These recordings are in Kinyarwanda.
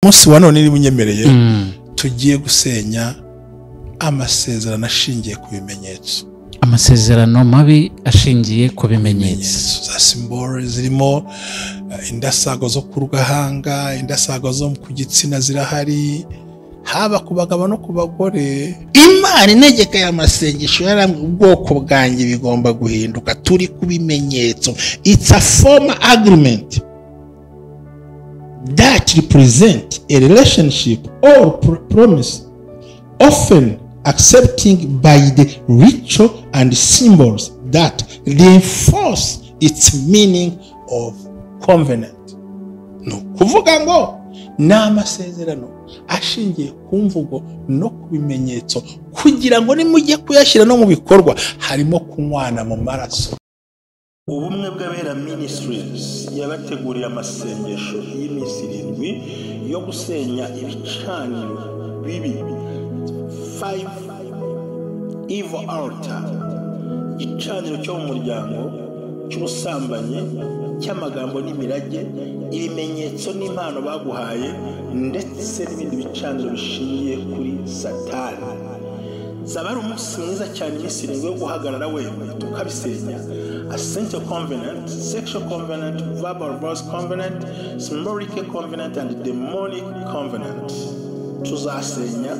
munsi wa none niba unyemereye tugiye gusenya amasezerano ashingiye ku bimenyetso. Amasezerano mabi ashingiye ku bimenyetso. Za simbole zirimo indasago zo ku rugahanga, indasago zo ku gitsina zirahari, haba ku bagabo no ku bagore. Imana integeka y'amasengesho yaramwe ubwoko bwanjye bigomba guhinduka turi ku bimenyetso. It's a formal agreement that represent a relationship or promise, often accepting by the ritual and symbols that reinforce its meaning of covenant. No kuvuga ngo n'amasezerano ashingiye ku mvugo no ku bimenyetso kugira ngo nimujye kuyashyira no mu bikorwa harimo kunywana mu maraso. Ubumwe bw'Abera Ministries yabateguriye amasengesho y'iminsi 7 yo gusenya ibicaniro bibi 5 evil altar, igicaniro cyo mu muryango cy'ubusambanyi, cy'amagambo n'imirage, ibimenyetso n'impano baguhaye ndetse n'ibindi bicaniro bishingiye kuri Satani. Zabari umunsi mwiza cyane iminsi 7 yo guhagarara wemye tukabisenya. A sensual covenant, sexual covenant, verbal verse covenant, symbolic covenant and demonic covenant. Tuzasenya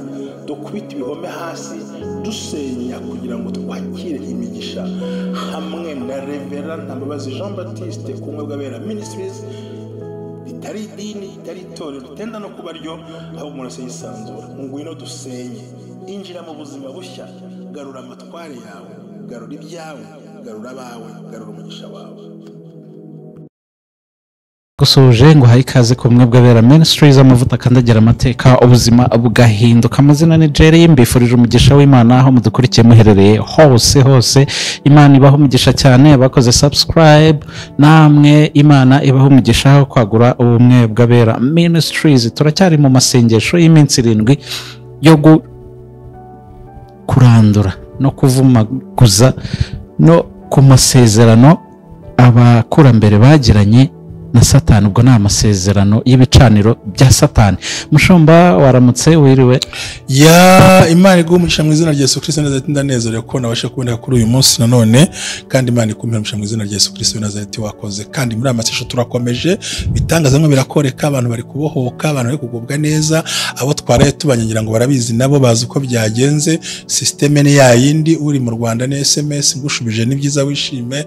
dukubita ibihome hasi dusenya kugira ngo twakire imigisha hamwe na Reverend Mbabazi Jean Baptiste ku Umwe bw'Abera Ministries. Itari idini, itari itorero, ritenda no kuba ryo aho umuntu se yisanzura. Ngwino dusenye, injira mu buzima bushya, garura amatware yawe, garura ibyawe, garura abawe, garura umugisha wawe. Gusuje ngo hayi kaze ku Umwe bw'Abera Ministries, amavuta kandagira amateka ubuzima bugahinduka. Amazina ni Jerry, mbifurije umugisha w'Imana aho mudukurikiye muherereye hose. Imana ibaho umugisha cyane, abakoze subscribe namwe Imana ibaho umugisha aho kwagura Umwe bw'Abera Ministries. Turacyari mu masengesho y'iminsi 7 yo kurandura no kuvumaguza no ku masezerano abakurambere bagiranye na Satani. Ubwo ni amasezerano y'ibicaniro bya Satani. Mushumba waramutse wiriwe? Ya Imana iguhe umugisha mu izina rya Yesu Kristo Nazareti. Ndanezere ko nabashe kuboneka kuri uyu munsi nanone, kandi Imana ikumpera umugisha mu izina rya Yesu Kristo Nazareti wakoze. Kandi muri amasesho turakomeje, bitangaza ngo birakoreka, abantu bari kubohoka, abantu bari kugubwa neza. Abo twaraye tubanyagira ngo barabizi nabo bazi uko byagenze. Systeme ni yayindi, uri mu Rwanda ni SMS, ngushubije ni byiza wishime.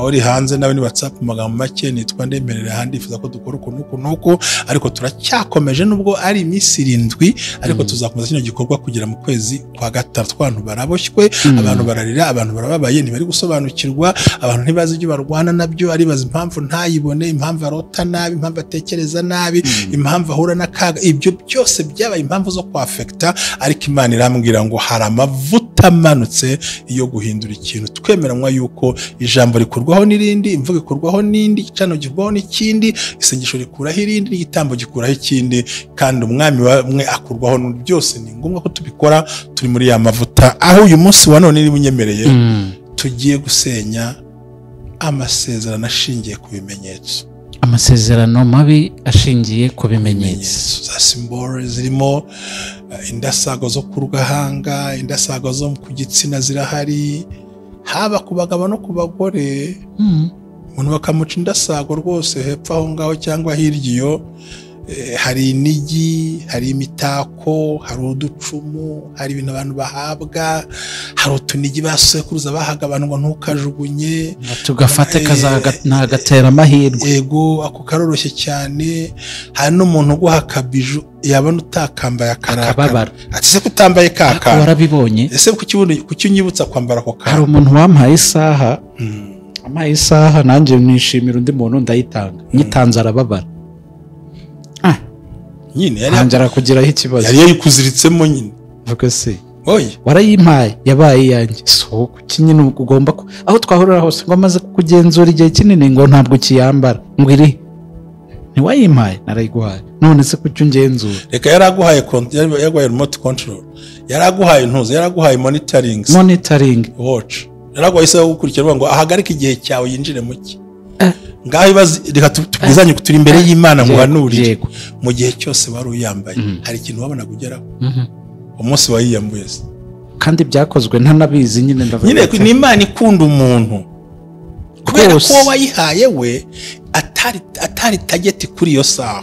Uri hanze nawe ni WhatsApp magambo make nitwa ndemerera handi ifuza ko dukora ukuntu ariko turacyakomeje nubwo ari iminsi 7 ariko tuzakomeza kino gikorwa kugira mu kwezi kwa gatatu. Abantu baraboshywe, abantu bararira, abantu barababaye, ntibari gusobanukirwa, abantu ntibazi ibyo barwana nabyo, aribaza impamvu ntayibone, impamvu arota nabi, impamvu atekereza nabi, impamvu ahura n'akaga. Ibyo byose byabaye impamvu zo kwafekta, ariko Imana irambwira ngo hari amavuta amanutse yo guhindura ikintu. Twemeranywa yuko ijambo rikurwaho n'irindi, imvugo ikurwaho n'indi, icano gikuraho n'ikindi, isengesho rikuraho irindi, igitambo gikuraho ikindi, kandi umwami wamwe akurwaho. Byose ni ngombwa ko tubikora turi muri ya mavuta. Aho uyu munsi wa none niba unyemereye tugiye gusenya amasezerano ashingiye ku bimenyetso. Amasezerano mabi ashingiye ku bimenyetso. Za simbole zirimo indasago zo ku rugahanga, indasago zo ku gitsina zirahari, haba ku bagabo no ku bagore. Umuntu bakamuca indasago rwose hepfo aho ngaho cyangwa hirya iyo. Hari inigi, hari imitako, hari uducumu, hari ibintu abantu bahabwa, hari utunigi basekuruza bahaga abantu ngo ntukajugunye, tugafate kazagatera amahirwe. Yego, ako karoroshye cyane. Hari n'umuntu uguha akabiju yabona utakambaye akarakabara, ati se kutambaye kaka warabibonye. Ese kuki unyibutsa kwambara ako kaka? Hari umuntu wampaye isaha, amaye isaha nanjye nishimira undi muntu ndayitanga, nyitanze arababara. Nyine yari hanjara kugiraho ikibazo, yari yayikuziritsemo nyine. Vuga se oya warayimpaye yabaye yanjye. So kinyine ugomba aho twahurira hose ngo amaze kugenzura igihe kinini ngo ntabwo kiyambara ngo iri ntiwayimpaye narayiguhaye, none se kuki ungenzura? Reka yaraguhaye yaguhaye remote control, yaraguhaye ntuze, yaraguhaye monitoring watch, yaraguhaye isaha gukurikira ngo ahagarika igihe cyawe yinjire muki. ngaho reka tubwizanye turi imbere y'Imana ngo hanurire mu gihe cyose wari uyambaye hari ikintu wabona kugeraho umunsi wayiyambuye kandi byakozwe ntanabizi nyine ndavuga nyine ni Imana ikunda umuntu kubera ko wayihaye we atari target kuri iyo saha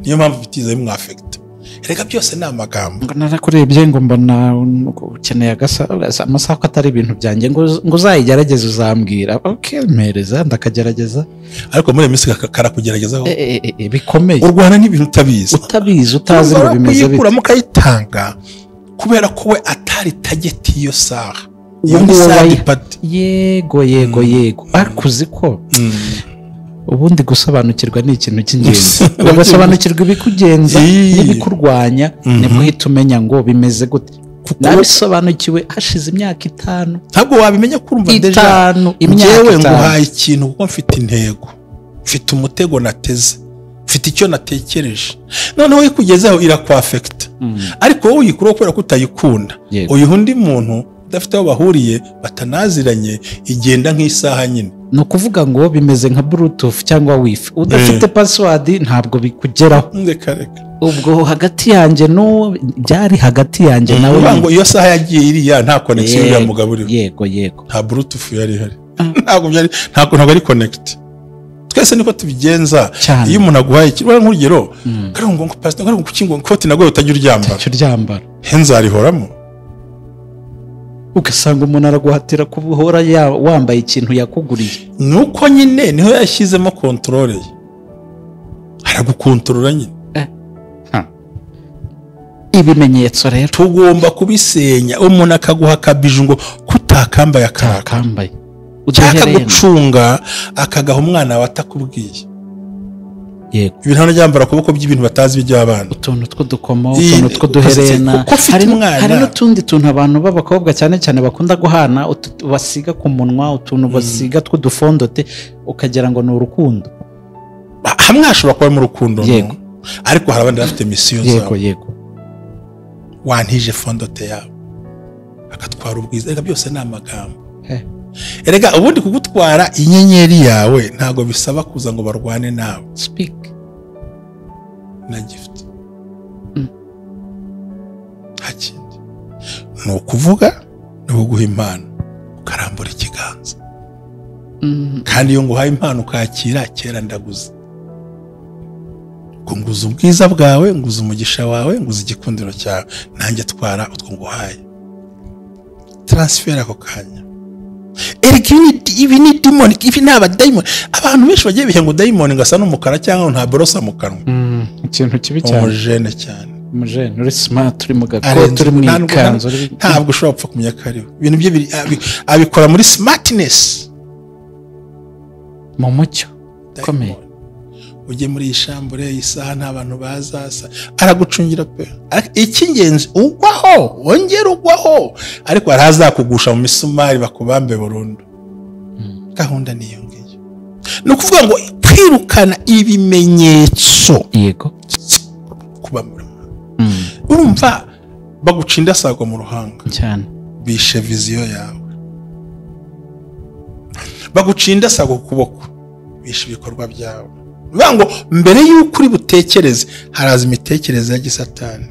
niyo mpamvu bitiza bimwafect reka byose ni amagambo ngo narakurebye ngo mbona ukeneye amasaha ko atari ibintu byanjye ngo uzayigerageze uzambwira okay mpereza ndakagerageza ariko muri minsi karakugerageza bikomeye urwana n'ibintu utazi ngo bimeze bite kuyikuramo kayitanga kubera ko we atari target iyo saha yego akuzi ko ubundi gusobanukirwa ni ikintu cy'ingenzi ugasobanukirwa ibikugenza n'ibikurwanya nibwo uhita umenya ngo bimeze gute nabisobanukiwe hashize imyaka 5 ntabwo wabimenya kurumva deja njyewe nguhaye ikintu kuko mfite intego mfite umutego nateze mfite icyo natekereje noneho ikugezeho irakwafect ariko wowe uyikuraho kubera ko utayikunda uyu undi muntu udafite aho bahuriye batanaziranye igenda nk'isaha nyine no kuvuga ngo bimeze nka bluetooth cyangwa wifi udafite password ntabwo bikugeraho reka ubwo hagati yanjye no byari hagati yanjye nawe ngo iyo saha yagiye iriya nta connection ya mugaburiro yego nta bluetooth yari hari ntabwo ari connect twese niko tubigenza iyo umuntu aguhaye kirwa nk'urugero karongo ngo pastor karongo kukingo koti nagoye utagira uryambara henzarihoramo ugasanga umuntu araguhatira kubuhora wambaye ikintu yakuguriye nuko nyine niho yashyizemo control ye aragukontorora nyine ibimenyetso rero tugomba kubisenya umuntu akaguha kabije ngo kutakambaye akakambaye cyaka gucunga akagaha umwana watakubwiye yego ibintu n'ajyambara kuboko by'ibintu batazi by'abana utuntu tw'udukomo utuntu tw'uduherena hari n'utundi tuntu abantu b'abakobwa cyane bakunda guhana basiga ku munwa utuntu basiga tw'udufondote ukagera ngo ni urukundo hamwe hashobora kuba mu rukundo yego ariko hari abandi bafite misiyo zabo yego wantije fondote yawe akatwara ubwiza reka byose ni amagambo erega ubundi kugutwara inyenyeri yawe ntago bisaba kuza ngo barwane nawe speak na gift hakindi ni ukuvuga no guha impano ukarambura ikiganza kandi iyo nguhaye impano ukakira kera ndaguze nguza ubwiza bwawe nguza umugisha wawe nguza igikundiro cyawe nanjye twara utwo nguhaye transfer ako kanya ibi ni demon ibi ni abadayimoni abantu benshi bagiye bihe ngo dayimoni ngasa n'umukara cyangwa nta borosa mu kanwa ikintu kibi cyane umujene cyane umujene uri smart uri mu gakoto uri mu ikanzu ntabwo ushobora gupfa kumenya kariho ibintu bye abikora muri smartness mu mucyo komeye ujye muri ishambure isaha nta bantu bazasa aragucungira pe icy'ingenzi ugwaho wongera ugwaho ariko harazakugusha mu misumari bakubambe burundu gahunda niyo ngiyo no kuvuga ngo kwirukana ibimenyetso yego kuba urumva baguca indasago mu ruhanga cyane bishe viziyo yawe baguca indasago ku kuboko bishe ibikorwa byawe ngo mbere y'uko uri butekereze haraza imitekerereze ya gisatani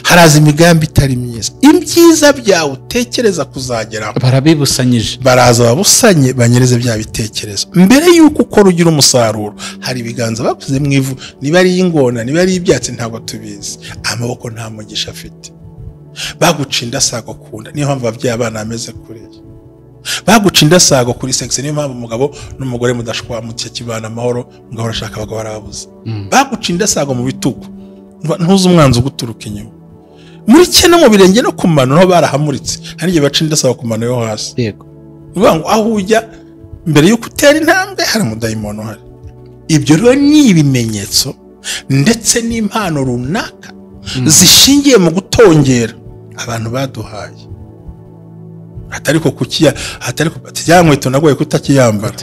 haraza imigambi itari myiza ibyiza byawe utekereza kuzageraho barabibusanyije baraza babusanye banyereze bya bitekerezo mbere y'uko ukora ugira umusaruro hari ibiganza bakuze mu ivu niba ari ingona niba ari ibyatsi ntabwo tubizi amaboko nta mugisha afite baguca indasago kunda niyo mpamvu ababyeyi abana ameze kuriya baguca indasago kuri sex niyo mpamvu umugabo n'umugore mudashwamutse kibana amahoro ngo barashaka abagabo barabuze baguca indasago mu bitugu ntuzi umwanzi uguturuka inyuma muri cyane mu birenge no kumano no barahamuritse hari igihe baca indasago ku mano yo hasi yego ngo aho ujya mbere y'uko utera intambwe hari umudayimoni uhari ibyo rero ni ibimenyetso ndetse n'impano runaka zishingiye mu gutongera abantu baduhaye atariko kukiya atariko batyankweto nagoye kutakiyambara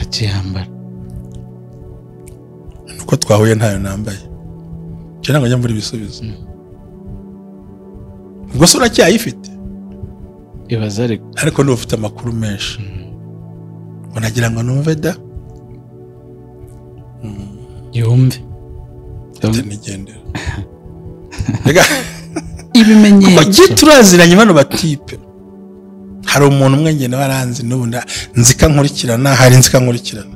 nuko twahuye ntayo nambaye cyane ngo njya muri bisubizo ubwo se uracyayifite ibaza ariko niba ufite amakuru menshi unagira ngo numve da yumve nigendera ibimenyetso turaziranye bano batipe. Hari umuntu umwe ngene waranzi n'ubu nzika nkurikirana, hari nzika nkurikirana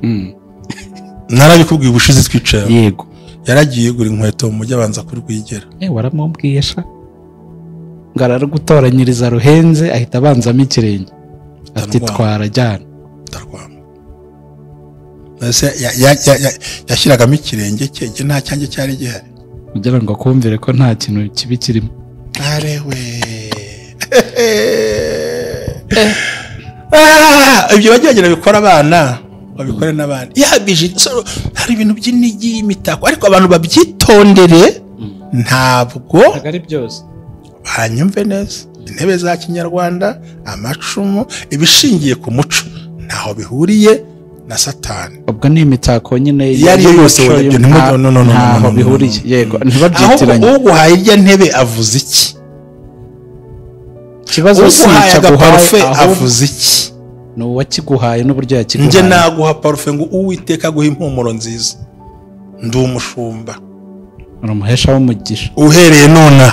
narabikubwiye ubushize twicaye. Yego yaragiye gura inkweto mu mujyi abanza kurwigera. Waramubwiye sha ngarara gutoranyiriza ruhenze ahita abanzamo ikirenge ati twarajyana tarwama. Yashyiragamo ikirenge cye nta cyanjye cyari gihari kugira ngo akumvire ko nta kintu kibi kirimo. Arewe ibyo bagerageje bikora abana babikore n'abandi yabije. Hari ibintu by'inigi imitako ariko abantu babyitondere, ntabwo ari byose banyumve neza. Intebe za kinyarwanda, amacumu, ibishingiye ku muco ntaho bihuriye na Satani. Ubwo ni imitako nyine yari yose ntaho bihuriye. Yego ntibabyitiranye. Uguhaye irya ntebe avuze iki? Ikibazo si parufe avuze iki? ni uwakiguhaye n'uburyo yakiguhaye. Nje naguha parufe ngo Uwiteka aguhe impumuro nziza, ndi umushumba, umuhesha w'umugisha. Uhereye none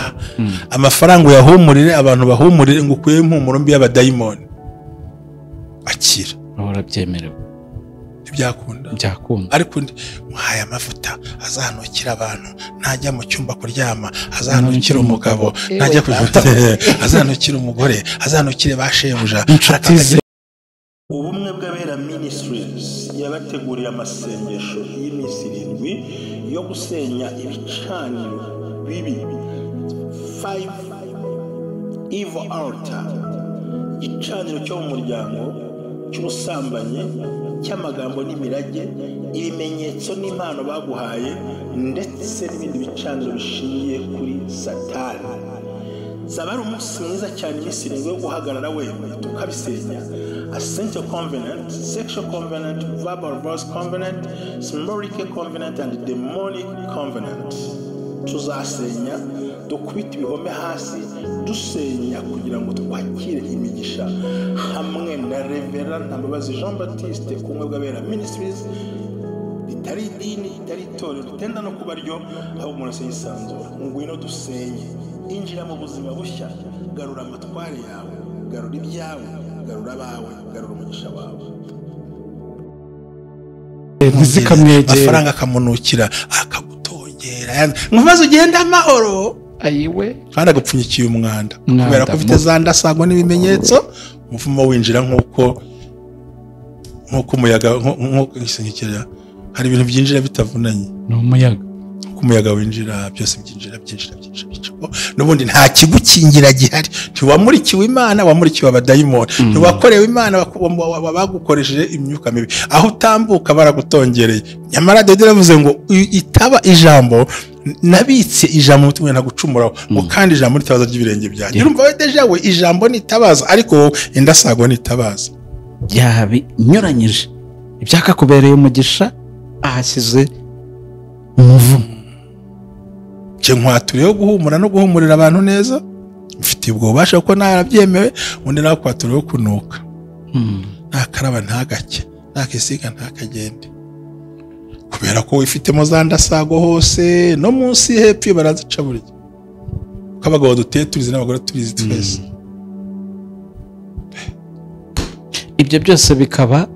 amafaranga uyahumurire, abantu bahumurire ngo ukuye impumuro mbi y'abadayimoni. Akira urabyemerewe byakunda ariko muhaye amavuta azanukira abantu, ntajya mu cyumba kuryama azanukira umugabo, ntajya azanukira umugore, azanukire bashebuja. Ubumwe bw'Abera Ministries yabateguriye amasengesho y'iminsi 7 yo gusenya ibicaniro bibi 5 evil altar, igicaniro cyo mu muryango cy'ubusambanyi, cy'amagambo n'imirage, ibimenyetso n'impano baguhaye, ndetse n'ibindi bicaniro bishingiye kuri Satani. Zaba ari umunsi mwiza cyane iminsi 7 yo guhagarara wemye tukabisenya. A sensual covenant, sexual covenant, verbal verse covenant, symbolic covenant and demonic covenant. Tuzasenya dukubita ibihome hasi, dusenya kugira ngo twakire imigisha hamwe na Reverend Mbabazi Jean Baptiste ku Umwe bw'Abera Ministries. Itari idini, itari itorero, ritenda no kuba ryo, aho umuntu se yisanzura. Ngwino dusenye, injira mu buzima bushya, garura amatware yawe, garura ibyawe, garura abawe, garura umugisha wawe. Ntizikamwegera amafaranga akamunukira akagutongera maze ugenda amahoro ayiwe kandi agupfunyikiye umwanda kubera ko ufite za ndasago n'ibimenyetso. Umuvumo winjira nk'uko umuyaga nk'isengekera. Hari ibintu byinjira bitavunanye n'umuyaga, umuyaga winjira byose byinjira n'ubundi nta kigukingira gihari. Ntiwamurikiwe Imana, wamurikiwe abadayimoni. Ntiwakorewe Imana, bagukoresheje imyuka mibi. Aho utambuka baragutongereye. Nyamara Dawidi yavuze ngo itaba ijambo nabitse ijambo mutumwe ntagucumuraho ngo kandi ijambo ritabaza ry'ibirenge byanjye. Urumva we deja we ijambo nitabaza, ariko indasago nitabaza. Byabinyuranyije ibyakakubereye umugisha ahasize umuvumo. Nkwature yo guhumura no guhumurira abantu neza, mfite ubwo ubasha ko narabyemewe. Undi nawe kwature yo kunuka, ntakaraba ntagake, ntakisiga ntakagende, kubera ko wifitemo za ndasago hose no munsi hepfo barazica burya. Ko abagabo duteye turizi n'abagore turizi twese. Ibyo byose bikaba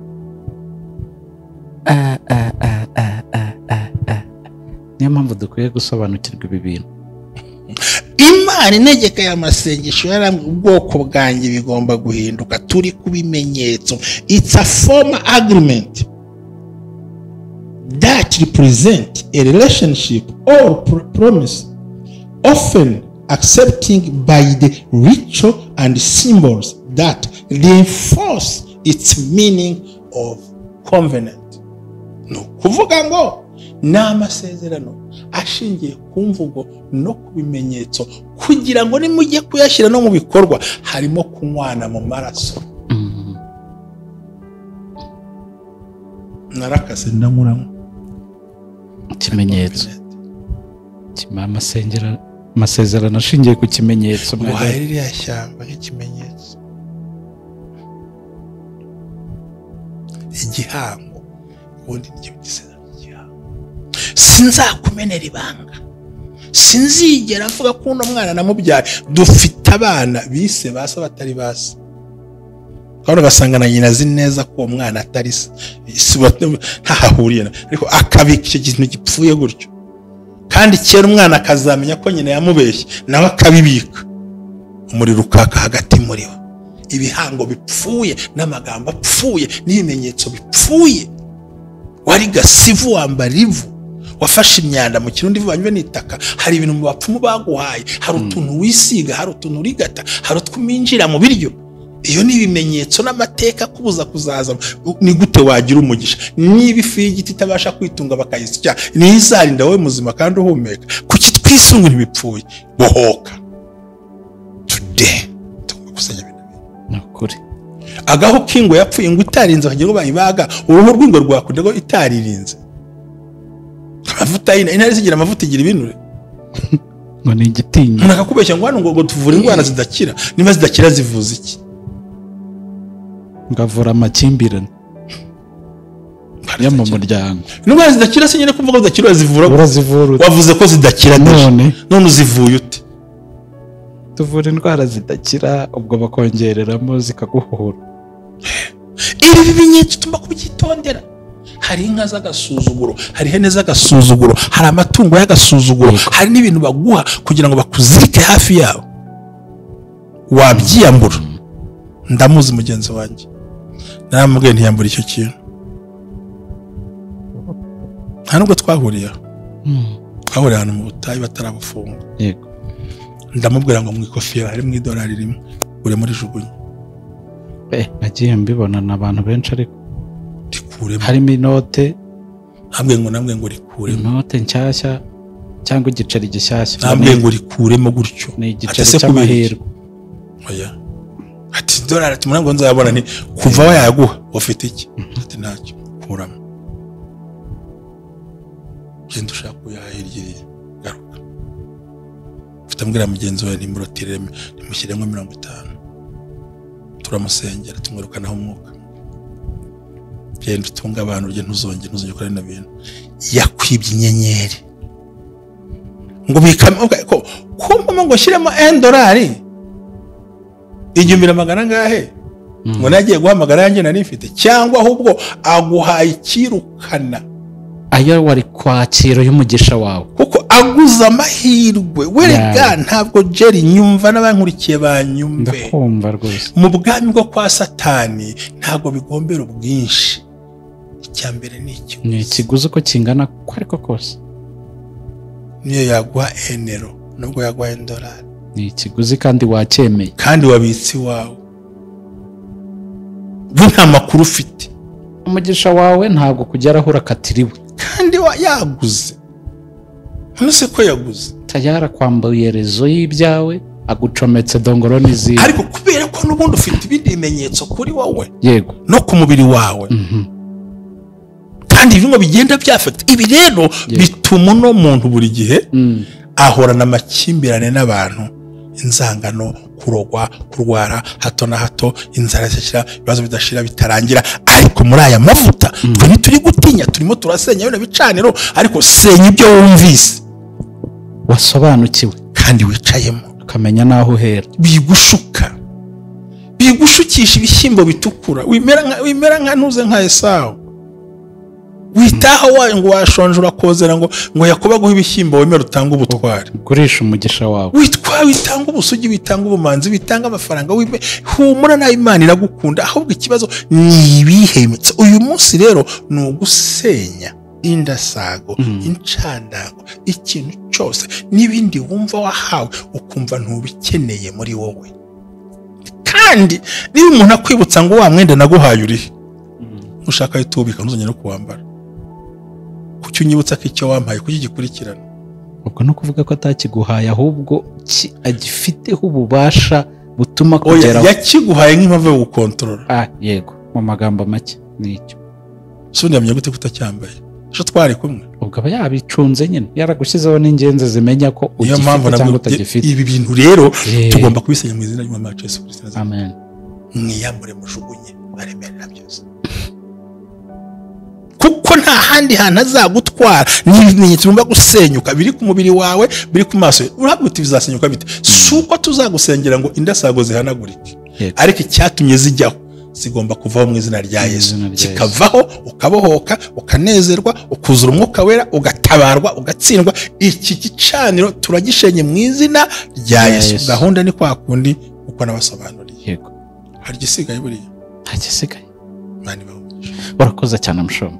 niyo mpamvu dukwiye gusobanukirwa ibi bintu. Imana integeka y'amasengesho yarambye ubwoko bwanjye bigomba guhinduka, turi kubimenyetso. It's a formal agreement that represent a relationship or promise, often accepting by the ritual and symbols that reinforce its meaning of covenant. No kuvuga ngo ni amasezerano ashingiye ku mvugo no ku bimenyetso, kugira ngo nimujye kuyashyira no mu bikorwa harimo kunywana mu maraso. Narakase ndamuramo ikimenyetso amasezerano ashingiye ku kimenyetso. Guhaye yashyamba nk'ikimenyetso, igihango ubundi nibyo gisezerano. sinzakumenera ibanga, sinzigera mvuga ko uno mwana namubyaye. Dufite abana bise basa batari basa, kandi ugasanga na nyina azi neza ko uwo mwana atari se, ntahahuriye, ariko akabika icyo kintu gipfuye gutyo. Kandi kera umwana akazamenya ko nyina yamubeshye, nawe akabibika, umuriro ukaka hagati muri bo. Ibihango bipfuye n'amagambo apfuye n'ibimenyetso bipfuye. Wari gasivu wambara ivu, wafashe imyanda mu kirundi bivanywe n'itaka. Hari ibintu mu bapfumu baguhaye, hari utuntu wisiga, hari utuntu urigata, hari utwuminjira mu biryo. Iyo ni ibimenyetso n'amateka kubuza kuzaza. Ni gute wagira umugisha niba ifi y'igiti itabasha kwitunga bakayisya? Nizarinda wowe muzima kandi uhumeka. Kuki twisunga ibipfuye? Bohoka today tukusanya ibintu nakuri. Agaho kingo yapfuye ngo itarinze bagiye ngo bayibaga, uruhu rw'ingo rwakunde ngo itaririnze. Amavuta intare zigira amavuta igira ibinure ngo ni igitinya. Nakakubeshya ngo hano ngo tuvura indwara zidakira. Niba zidakira zivuza iki? Ngavura amakimbirane ya mu muryango. Indwara zidakira se nyine kuvuga zidakira zivura. Urazivura. Wavuze ko zidakira none uzivuye ute? Tuvura indwara zidakira, ubwo bakongereramo zikaguhura. Ibi bimenyetso tuma kubyitondera. Hari inka z'agasuzuguro, hari ihene z'agasuzuguro, hari amatungo y'agasuzuguro, hari n'ibintu baguha kugira ngo bakuzirike hafi yabo. Wabyiyambura. Ndamuzi mugenzi wanjye, naramubwiye ntiyambura icyo kintu. Nta nubwo twahuriye ahantu mu butayu batarabufunga. Yego. Ndamubwira ngo mu ikofiya hari mu $1 rimwe ure muri jugunye. Nagiye mbibona n'abantu benshi, ariko rikuremo harimo inote. Namwe ngo rikuremo inote nshyashya cyangwa igiceri gishyashya. Namwe ngo rikuremo gutyo. Ni igiceri cy'amahirwe. Oya. Ati $1 tumuna ngo nzayabona ni kuva wayaguha ufite iki? Ati ntacyo kuramo. Genda ushaka kuyahirye garuka. Ufitambwira mugenzi wawe nimurotire nimushyiremo 50. Turamusengera tumwirukanaho umwuka. Genda utunga abantu urye ntuzongere gukora na bintu. Yakwibye inyenyeri. Ngo bikame ko kumva ngo shyiremo $1. Igihumbi na magana ngahe? Ngo nagiye guhamagara yanjye nari mfite, cyangwa ahubwo aguhaye ikirukana. Ayo wari kwakira y'umugisha wawe, kuko aguza amahirwe. Werega ntabwo Jerry nyumva n'abankurikiye banyumve. Ndakumva rwose. Mu bwami bwo kwa Satani ntabwo bigombera ubwinshi. Icyambere ni ikiguzi ko kingana ko ariko kose. Niyo yaguha $1 nubwo yaguha $1. Ni ikiguzi kandi wacyemeye, kandi wabitsi wawe. Nta makuru ufite. Umugisha wawe ntabwo kugeraho urakatiriwe, kandi yaguze. None ko yaguze tayara kwambuye rezo y'ibyawe, agucometse dongoro n'izindi. Ariko kubera ko n'ubundi ufite ibindi bimenyetso kuri wowe, yego, no ku mubiri wawe. Kandi ibingo bigenda byafata. Ibi rero bituma no muntu buri gihe ahorana amakimbirane n'abantu, inzangano, kurogwa, kurwara hato na hato, inzara zishira, ibibazo bidashira bitarangira. Ariko muri aya mavuta twe ntituri gutinya, turimo turasenya bino bicaniro, ariko senya ibyo wumvise, wasobanukiwe kandi wicayemo, ukamenya naho uhera. Bigushukisha ibishyimbo bitukura, wimera nka ntuze nka Esawu. Witaho wayo ngo washonje urakozera ngo Yakobo aguha ibishyimbo wemera utanga ubutwari. Gurisha umugisha wawe. Witanga ubusugi, witanga ubumanzi, witanga amafaranga, humura na Imana iragukunda. Ahubwo ikibazo ni ibihemetse. Uyu munsi rero ni ugusenya indasago, incandago, ikintu cyose n'ibindi wumva wahawe ukumva ntubikeneye muri wowe. Kandi niba umuntu akwibutsa ngo wa mwenda naguhaye urihe, ushaka yitubika ntuzongere no kuwambara. Kuki unyibutsa ko icyo wampaye kugikurikirana? Ubwo no kuvuga ko atakiguhaye, ahubwo agifiteho ububasha butuma kugeraho. Yakiguhaye nk'impamvu yo gukontorora. Yego, mu magambo make nicyo. Sundi yamenye gute kutacyambaye? Sho twari kumwe. Ubwo aba yabicunze nyine, yaragushyizeho n'ingenzi zimenya ko ugifite cyangwa utagifite. Ibi bintu rero tugomba kubisenya mu izina ry'Umwami Yesu Kristo. Amen. Mwiyambure mujugunye baremerera byose. kuko nta handi hantu azagutwara. Ni ibimenyetso bigomba gusenyuka biri ku mubiri wawe, biri ku maso. Urabuti bizasenyuka bite? Suko tuzagusengera ngo indasago zihanagurike, ariko icyatumye zijyaho zigomba kuvaho mu izina rya Yesu, kikavaho ukabohoka, ukanezerwa, ukuzura Umwuka Wera, ugatabarwa, ugatsindwa. Iki gicaniro turagishenye mu izina rya Yesu. Gahunda ni kwa kundi uko nabasobanuriye. Yego. Hari gisigaye buriya? Hagisigaye. Mani bawe. Barakoze cyane Mushomo.